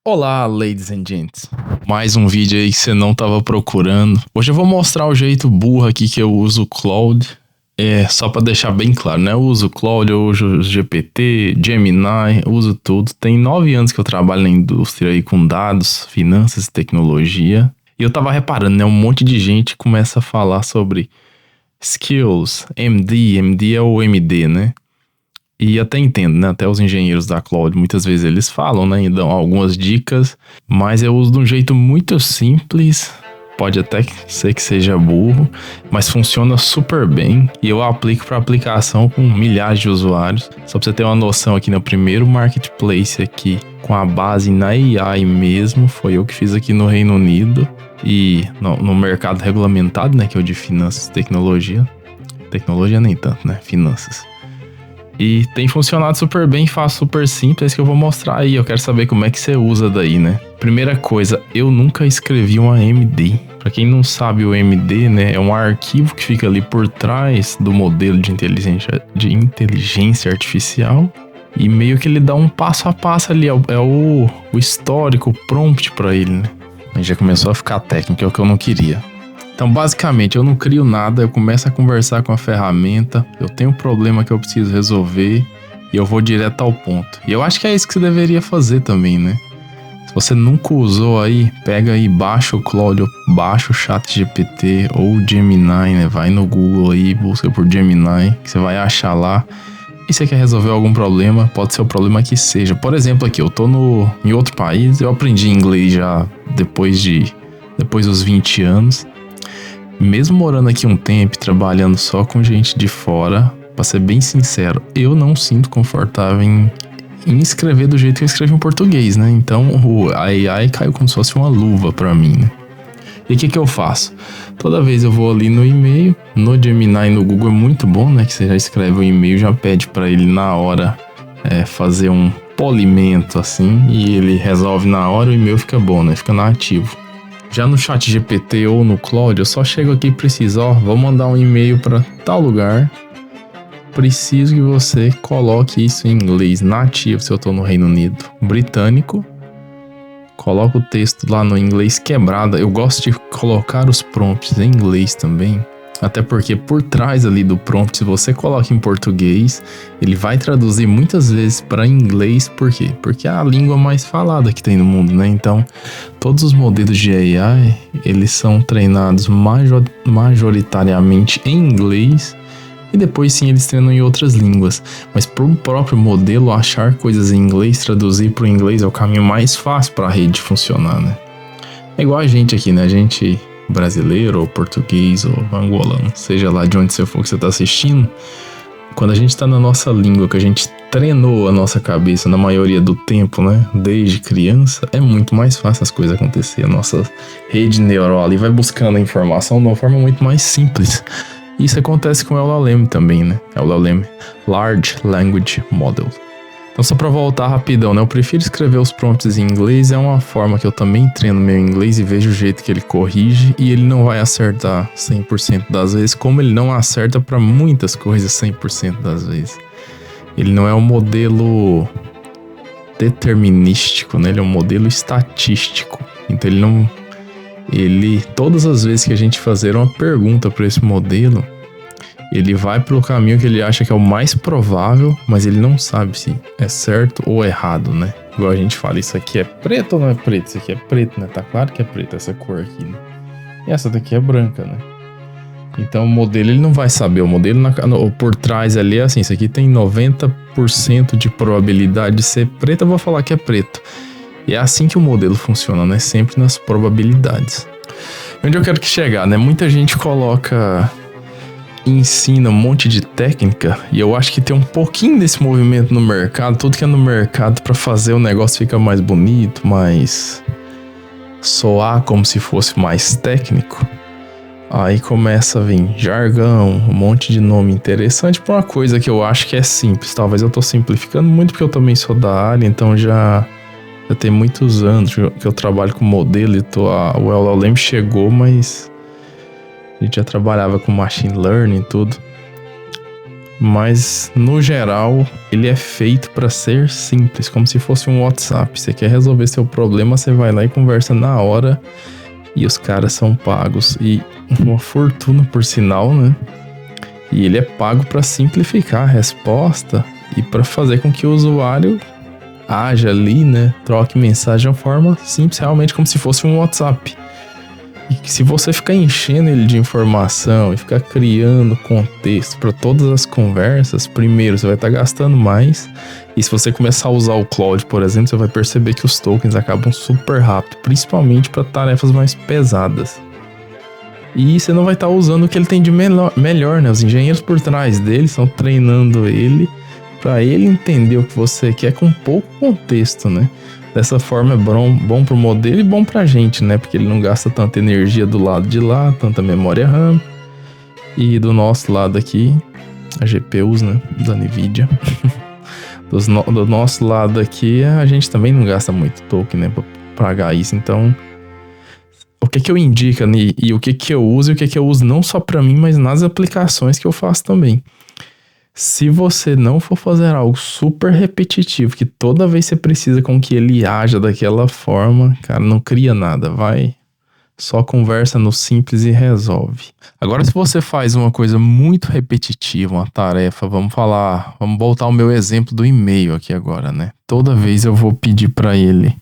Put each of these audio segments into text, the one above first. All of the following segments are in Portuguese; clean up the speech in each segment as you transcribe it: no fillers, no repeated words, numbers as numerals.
Olá, ladies and gents. Mais um vídeo aí que você não tava procurando. Hoje eu vou mostrar o jeito burro aqui que eu uso o Claude. Só pra deixar bem claro, né? Eu uso o Claude, eu uso o GPT, Gemini, eu uso tudo. Tem 9 anos que eu trabalho na indústria aí com dados, finanças e tecnologia. E eu tava reparando, né? Um monte de gente começa a falar sobre skills, MD é o MD, né? E até entendo, né? Até os engenheiros da Claude, muitas vezes eles falam, né? E dão algumas dicas. Mas eu uso de um jeito muito simples. Pode até ser que seja burro, mas funciona super bem. E eu aplico para aplicação com milhares de usuários. Só para você ter uma noção aqui, no primeiro marketplace aqui, com a base na AI mesmo, foi eu que fiz aqui no Reino Unido. E no mercado regulamentado, né? Que é o de finanças e tecnologia. Tecnologia nem tanto, né? Finanças. E tem funcionado super bem, fácil, super simples, é isso que eu vou mostrar aí. Eu quero saber como é que você usa daí, né? Primeira coisa, eu nunca escrevi uma MD. Pra quem não sabe, o MD, né, é um arquivo que fica ali por trás do modelo de inteligência artificial. E meio que ele dá um passo a passo ali, é o histórico, o prompt pra ele, né? Aí já começou a ficar técnico, é o que eu não queria. Então, basicamente, eu não crio nada, eu começo a conversar com a ferramenta, eu tenho um problema que eu preciso resolver e eu vou direto ao ponto. E eu acho que é isso que você deveria fazer também, né? Se você nunca usou aí, pega aí, baixa o Claude, baixa o ChatGPT ou o Gemini, né? Vai no Google aí, busca por Gemini, que você vai achar lá. E você quer resolver algum problema, pode ser o problema que seja. Por exemplo, aqui, eu tô em outro país, eu aprendi inglês já depois dos 20 anos. Mesmo morando aqui um tempo, trabalhando só com gente de fora, pra ser bem sincero, eu não sinto confortável em escrever do jeito que eu escrevo em português, né? Então a AI caiu como se fosse uma luva pra mim, né? E o que eu faço? Toda vez eu vou ali no e-mail, no Gemini e no Google é muito bom, né? Que você já escreve um e-mail, já pede pra ele na hora fazer um polimento assim, e ele resolve na hora, o e-mail fica bom, né? Fica nativo. Já no ChatGPT ou no Claude, eu só chego aqui e preciso, vou mandar um e-mail para tal lugar. Preciso que você coloque isso em inglês nativo, se eu tô no Reino Unido, britânico. Coloca o texto lá no inglês quebrado. Eu gosto de colocar os prompts em inglês também. Até porque por trás ali do prompt, se você coloca em português, ele vai traduzir muitas vezes para inglês. Por quê? Porque é a língua mais falada que tem no mundo, né? Então, todos os modelos de AI, eles são treinados majoritariamente em inglês. E depois sim, eles treinam em outras línguas. Mas para o próprio modelo, achar coisas em inglês, traduzir para o inglês é o caminho mais fácil para a rede funcionar, né? É igual a gente aqui, né? A gente brasileiro, ou português, ou angolano, seja lá de onde você for que você está assistindo, quando a gente está na nossa língua, que a gente treinou a nossa cabeça na maioria do tempo, né, desde criança, é muito mais fácil as coisas acontecer. A nossa rede neural ali vai buscando a informação de uma forma muito mais simples. Isso acontece com o LLM também, né, é o LLM, Large Language Model. Então, só para voltar rapidão, né? Eu prefiro escrever os prompts em inglês, é uma forma que eu também treino meu inglês e vejo o jeito que ele corrige, e ele não vai acertar 100% das vezes, como ele não acerta para muitas coisas 100% das vezes. Ele não é um modelo determinístico, né? Ele é um modelo estatístico. Então todas as vezes que a gente fazer uma pergunta para esse modelo, ele vai pelo caminho que ele acha que é o mais provável, mas ele não sabe se é certo ou errado, né? Igual a gente fala, isso aqui é preto ou não é preto? Isso aqui é preto, né? Tá claro que é preto essa cor aqui, né? E essa daqui é branca, né? Então o modelo ele não vai saber. O modelo por trás ali é assim, isso aqui tem 90% de probabilidade de ser preto, eu vou falar que é preto. E é assim que o modelo funciona, né? Sempre nas probabilidades. Onde eu quero que chegar, né? Muita gente ensina um monte de técnica, e eu acho que tem um pouquinho desse movimento no mercado, tudo que é no mercado para fazer o negócio ficar mais bonito, mais soar como se fosse mais técnico. Aí começa a vir jargão, um monte de nome interessante para uma coisa que eu acho que é simples. Talvez eu tô simplificando muito porque eu também sou da área, então já tem muitos anos que eu trabalho com modelo e o LLM chegou, mas a gente já trabalhava com machine learning e tudo. Mas, no geral, ele é feito para ser simples, como se fosse um WhatsApp. Você quer resolver seu problema, você vai lá e conversa na hora. E os caras são pagos. E uma fortuna, por sinal, né? E ele é pago para simplificar a resposta e para fazer com que o usuário haja ali, né? Troque mensagem de uma forma simples, realmente como se fosse um WhatsApp. E que se você ficar enchendo ele de informação e ficar criando contexto para todas as conversas, primeiro você vai estar gastando mais. E se você começar a usar o Claude, por exemplo, você vai perceber que os tokens acabam super rápido, principalmente para tarefas mais pesadas. E você não vai estar usando o que ele tem de melhor, né? Os engenheiros por trás dele estão treinando ele para ele entender o que você quer com pouco contexto, né? Dessa forma é bom pro modelo e bom pra gente, né? Porque ele não gasta tanta energia do lado de lá, tanta memória RAM. E do nosso lado aqui, a GPUs, né? Da NVIDIA. Do nosso lado aqui, a gente também não gasta muito token, né? Pra pagar isso. Então, o que eu indico e o que eu uso e o que eu uso não só pra mim, mas nas aplicações que eu faço também. Se você não for fazer algo super repetitivo, que toda vez você precisa com que ele haja daquela forma, cara, não cria nada, vai. Só conversa no simples e resolve. Agora, se você faz uma coisa muito repetitiva, uma tarefa, vamos voltar ao meu exemplo do e-mail aqui agora, né? Toda vez eu vou pedir para ele,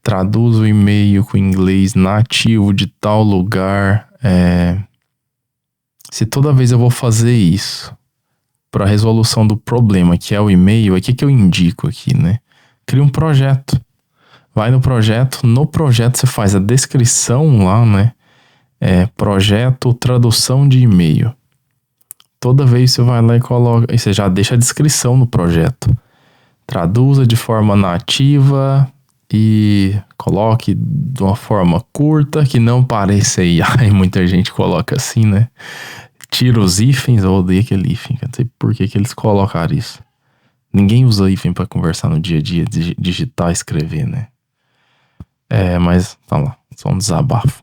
traduz o e-mail com inglês nativo de tal lugar, se toda vez eu vou fazer isso para a resolução do problema, que é o e-mail, o que eu indico aqui, né? Cria um projeto. Vai no projeto você faz a descrição lá, né? Projeto tradução de e-mail. Toda vez você vai lá e coloca, e você já deixa a descrição no projeto. Traduza de forma nativa e coloque de uma forma curta, que não pareça AI. Muita gente coloca assim, né? Tira os hífens, eu odeio aquele hífen. Não sei por que eles colocaram isso. Ninguém usa hífen pra conversar no dia a dia, digitar, escrever, né? Mas tá lá, só um desabafo.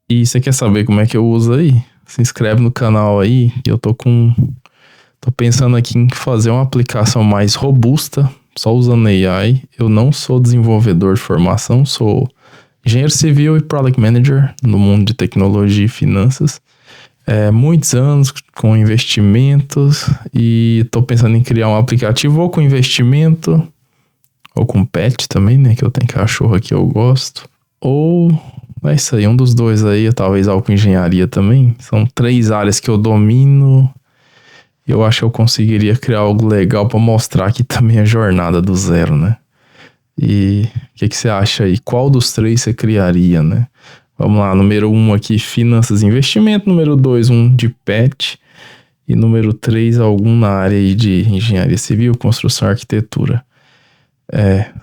E você quer saber como é que eu uso aí? Se inscreve no canal aí, que eu tô Tô pensando aqui em fazer uma aplicação mais robusta, só usando AI. Eu não sou desenvolvedor de formação, sou engenheiro civil e product manager no mundo de tecnologia e finanças. Muitos anos com investimentos e tô pensando em criar um aplicativo ou com investimento ou com pet também, né? Que eu tenho cachorro aqui, eu gosto. Ou é isso aí, um dos dois aí, talvez algo com engenharia também. São 3 áreas que eu domino. Eu acho que eu conseguiria criar algo legal pra mostrar aqui também a jornada do zero, né? E o que você acha aí? Qual dos 3 você criaria, né? Vamos lá, número 1 aqui, finanças e investimento. Número 2, um de pet. E número 3, algum na área aí de engenharia civil, construção e arquitetura.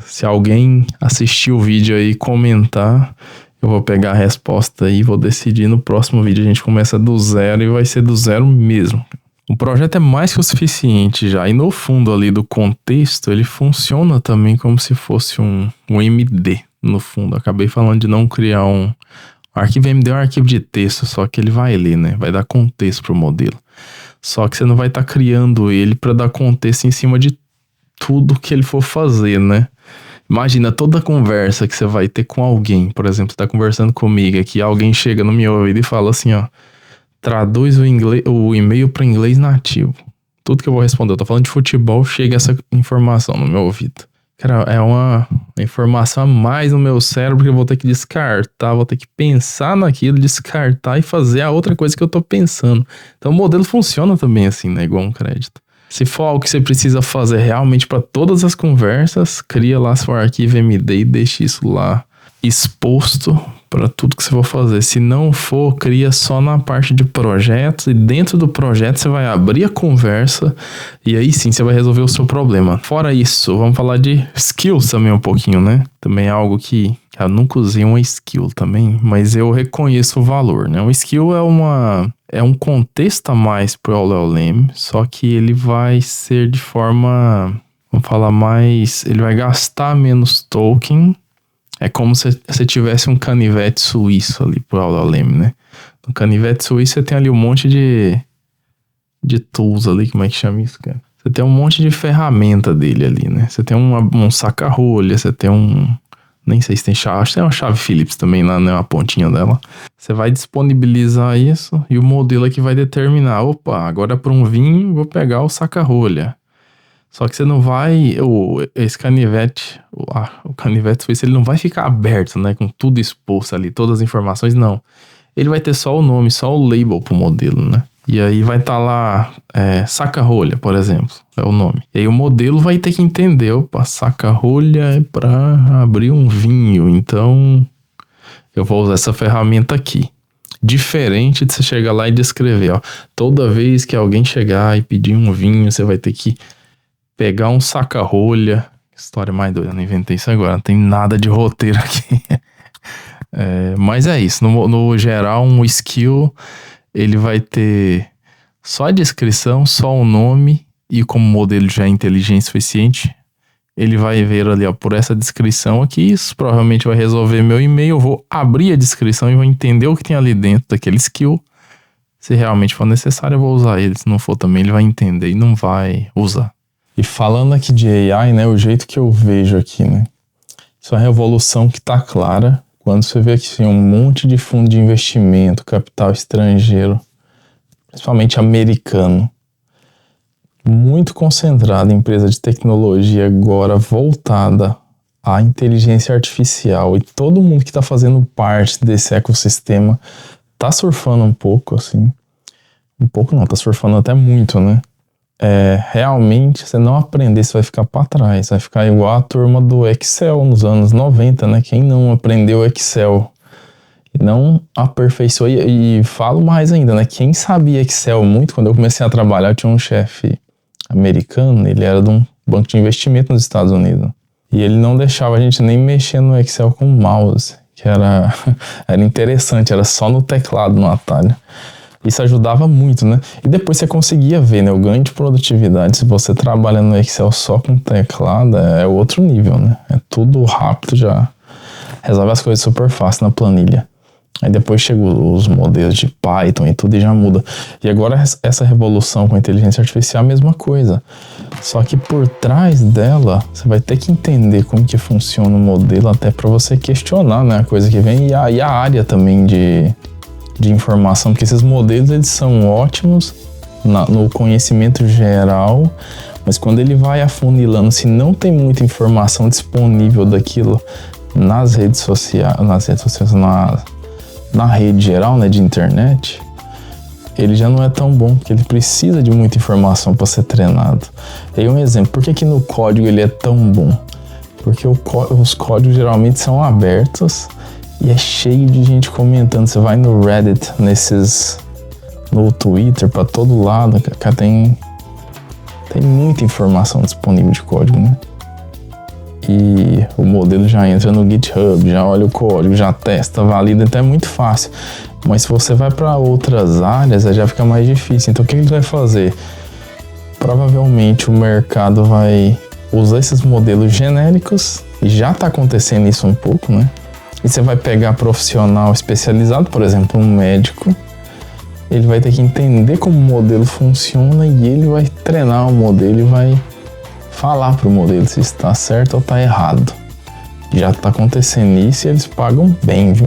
Se alguém assistir o vídeo aí e comentar, eu vou pegar a resposta aí e vou decidir no próximo vídeo. A gente começa do zero e vai ser do zero mesmo. O projeto é mais que o suficiente já. E no fundo ali do contexto, ele funciona também como se fosse um MD. No fundo, acabei falando de não criar um arquivo MD, é um arquivo de texto, só que ele vai ler, né? Vai dar contexto pro modelo. Só que você não vai estar criando ele para dar contexto em cima de tudo que ele for fazer, né? Imagina toda conversa que você vai ter com alguém. Por exemplo, você tá conversando comigo aqui, alguém chega no meu ouvido e fala assim, ó: traduz o e-mail para inglês nativo. Tudo que eu vou responder, eu tô falando de futebol, chega essa informação no meu ouvido. Cara, é uma informação a mais no meu cérebro que eu vou ter que descartar, vou ter que pensar naquilo, descartar e fazer a outra coisa que eu tô pensando. Então o modelo funciona também assim, né? Igual um crédito. Se for algo que você precisa fazer realmente para todas as conversas, cria lá seu arquivo MD e deixa isso lá exposto para tudo que você for fazer. Se não for, cria só na parte de projetos e dentro do projeto você vai abrir a conversa e aí sim você vai resolver o seu problema. Fora isso, vamos falar de skills também um pouquinho, né? Também é algo que eu nunca usei uma skill também, mas eu reconheço o valor, né? Um skill é um contexto a mais pro LLM, só que ele vai ser de forma, vamos falar mais, ele vai gastar menos token. É como se você tivesse um canivete suíço ali pro LLM, né? No canivete suíço você tem ali um monte de tools ali, como é que chama isso, cara? Você tem um monte de ferramenta dele ali, né? Você tem um saca-rolha, você tem nem sei se tem chave, acho que tem uma chave Phillips também lá, né? Uma pontinha dela. Você vai disponibilizar isso e o modelo aqui vai determinar, opa, agora para um vinho vou pegar o saca-rolha. Só que você não vai, esse canivete, o canivete suíço, ele não vai ficar aberto, né, com tudo exposto ali, todas as informações, não. Ele vai ter só o nome, só o label pro modelo, né. E aí vai estar lá, saca-rolha, por exemplo, é o nome. E aí o modelo vai ter que entender, opa, saca-rolha é pra abrir um vinho, então eu vou usar essa ferramenta aqui. Diferente de você chegar lá e descrever, ó, toda vez que alguém chegar e pedir um vinho, você vai ter que pegar um saca-rolha. História mais doida, não inventei isso agora. Não tem nada de roteiro aqui. Mas é isso. No geral, um skill, ele vai ter só a descrição, só o nome. E como o modelo já é inteligente o suficiente, ele vai ver ali, ó, por essa descrição aqui. Isso provavelmente vai resolver meu e-mail. Eu vou abrir a descrição e vou entender o que tem ali dentro daquele skill. Se realmente for necessário, eu vou usar ele. Se não for também, ele vai entender e não vai usar. E falando aqui de AI, né, o jeito que eu vejo aqui, né, isso é uma revolução que tá clara quando você vê aqui assim, um monte de fundo de investimento, capital estrangeiro, principalmente americano, muito concentrado em empresa de tecnologia agora voltada à inteligência artificial e todo mundo que tá fazendo parte desse ecossistema tá surfando um pouco, assim, um pouco não, tá surfando até muito, né? Realmente, você não aprender, você vai ficar para trás. Vai ficar igual a turma do Excel nos anos 90, né? Quem não aprendeu Excel e não aperfeiçoou. E falo mais ainda, né? Quem sabia Excel muito, quando eu comecei a trabalhar, eu tinha um chefe americano, ele era de um banco de investimento nos Estados Unidos. E ele não deixava a gente nem mexer no Excel com o mouse, que era interessante, era só no teclado, no atalho. Isso ajudava muito, né? E depois você conseguia ver, né? O ganho de produtividade. Se você trabalha no Excel só com teclado, é outro nível, né? É tudo rápido, já resolve as coisas super fácil na planilha. Aí depois chegam os modelos de Python e tudo e já muda. E agora essa revolução com a inteligência artificial é a mesma coisa. Só que por trás dela, você vai ter que entender como que funciona o modelo até para você questionar, né, a coisa que vem. E a área também de informação, porque esses modelos eles são ótimos no conhecimento geral, mas quando ele vai afunilando, se não tem muita informação disponível daquilo nas redes sociais, na rede geral, né, de internet, ele já não é tão bom, porque ele precisa de muita informação para ser treinado. E aí um exemplo, por que no código ele é tão bom? Porque os códigos geralmente são abertos e é cheio de gente comentando. Você vai no Reddit, no Twitter, para todo lado, cara, tem muita informação disponível de código, né? E o modelo já entra no GitHub, já olha o código, já testa, valida, então é muito fácil. Mas se você vai para outras áreas, aí já fica mais difícil. Então o que ele vai fazer? Provavelmente o mercado vai usar esses modelos genéricos, e já está acontecendo isso um pouco, né? E você vai pegar profissional especializado, por exemplo, um médico, ele vai ter que entender como o modelo funciona e ele vai treinar o modelo e vai falar para o modelo se está certo ou está errado. Já está acontecendo isso e eles pagam bem, viu?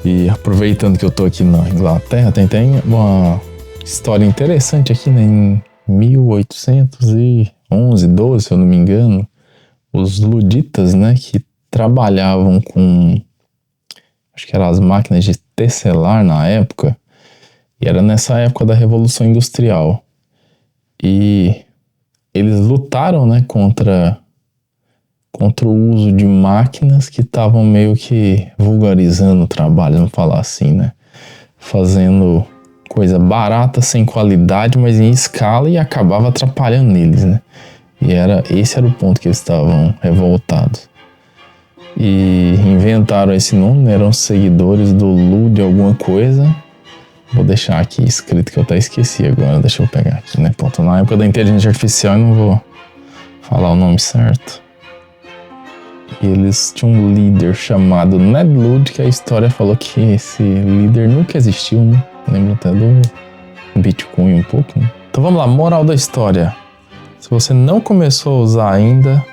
E aproveitando que eu tô aqui na Inglaterra, tem uma história interessante aqui, né? Em 1811, 12, se eu não me engano, os luditas, né, que trabalhavam com, acho que eram as máquinas de tecelar na época, e era nessa época da Revolução Industrial. E eles lutaram, né, contra o uso de máquinas que estavam meio que vulgarizando o trabalho, vamos falar assim, né? Fazendo coisa barata, sem qualidade, mas em escala, e acabava atrapalhando eles, né? E esse era o ponto que eles estavam revoltados. E inventaram esse nome, né? Eram seguidores do Lu de alguma coisa. Vou deixar aqui escrito que eu até esqueci agora, deixa eu pegar aqui, né? Pronto, na época da inteligência artificial eu não vou falar o nome certo. E eles tinham um líder chamado Ned Ludd, que a história falou que esse líder nunca existiu, né? Lembra até do Bitcoin um pouco, né? Então vamos lá, moral da história. Se você não começou a usar ainda,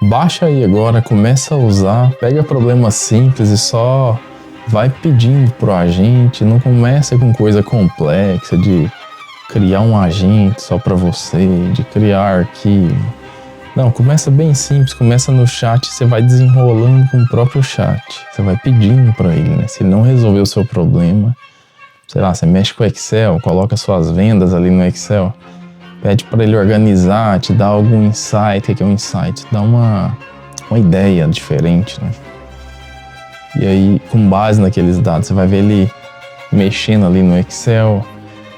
baixa aí agora, começa a usar, pega problemas simples e só vai pedindo pro agente, não começa com coisa complexa de criar um agente só para você, de criar arquivo. Não, começa bem simples, começa no chat, você vai desenrolando com o próprio chat. Você vai pedindo para ele, né? Se ele não resolver o seu problema, sei lá, você mexe com o Excel, coloca suas vendas ali no Excel, pede para ele organizar, te dá algum insight. O que é um insight? Dá uma ideia diferente, né? E aí, com base naqueles dados, você vai ver ele mexendo ali no Excel,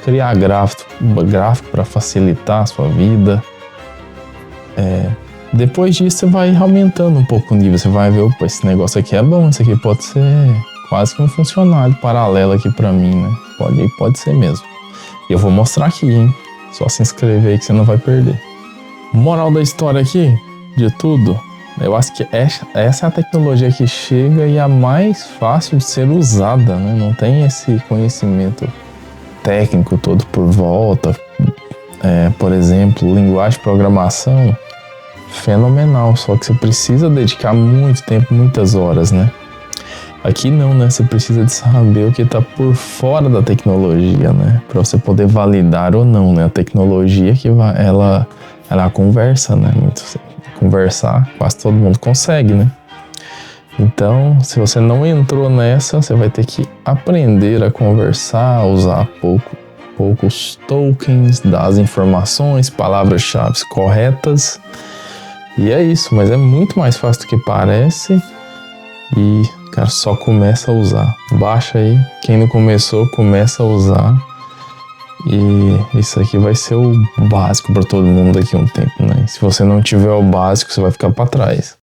criar gráfico para facilitar a sua vida. Depois disso, você vai aumentando um pouco o nível. Você vai ver, opa, esse negócio aqui é bom, isso aqui pode ser quase que um funcionário paralelo aqui para mim, né? Pode ser mesmo. E eu vou mostrar aqui, hein? Só se inscrever aí que você não vai perder. Moral da história aqui, de tudo, eu acho que essa é a tecnologia que chega e a mais fácil de ser usada, né? Não tem esse conhecimento técnico todo por volta. Por exemplo, linguagem de programação, fenomenal, só que você precisa dedicar muito tempo, muitas horas, né? Aqui não, né? Você precisa de saber o que está por fora da tecnologia, né? Para você poder validar ou não, né? A tecnologia que ela conversa, né? Conversar, quase todo mundo consegue, né? Então, se você não entrou nessa, você vai ter que aprender a conversar, a usar poucos tokens, dar as informações, palavras-chave corretas. E é isso, mas é muito mais fácil do que parece. E, cara, só começa a usar. Baixa aí. Quem não começou, começa a usar. E isso aqui vai ser o básico para todo mundo daqui a um tempo, né? Se você não tiver o básico, você vai ficar para trás.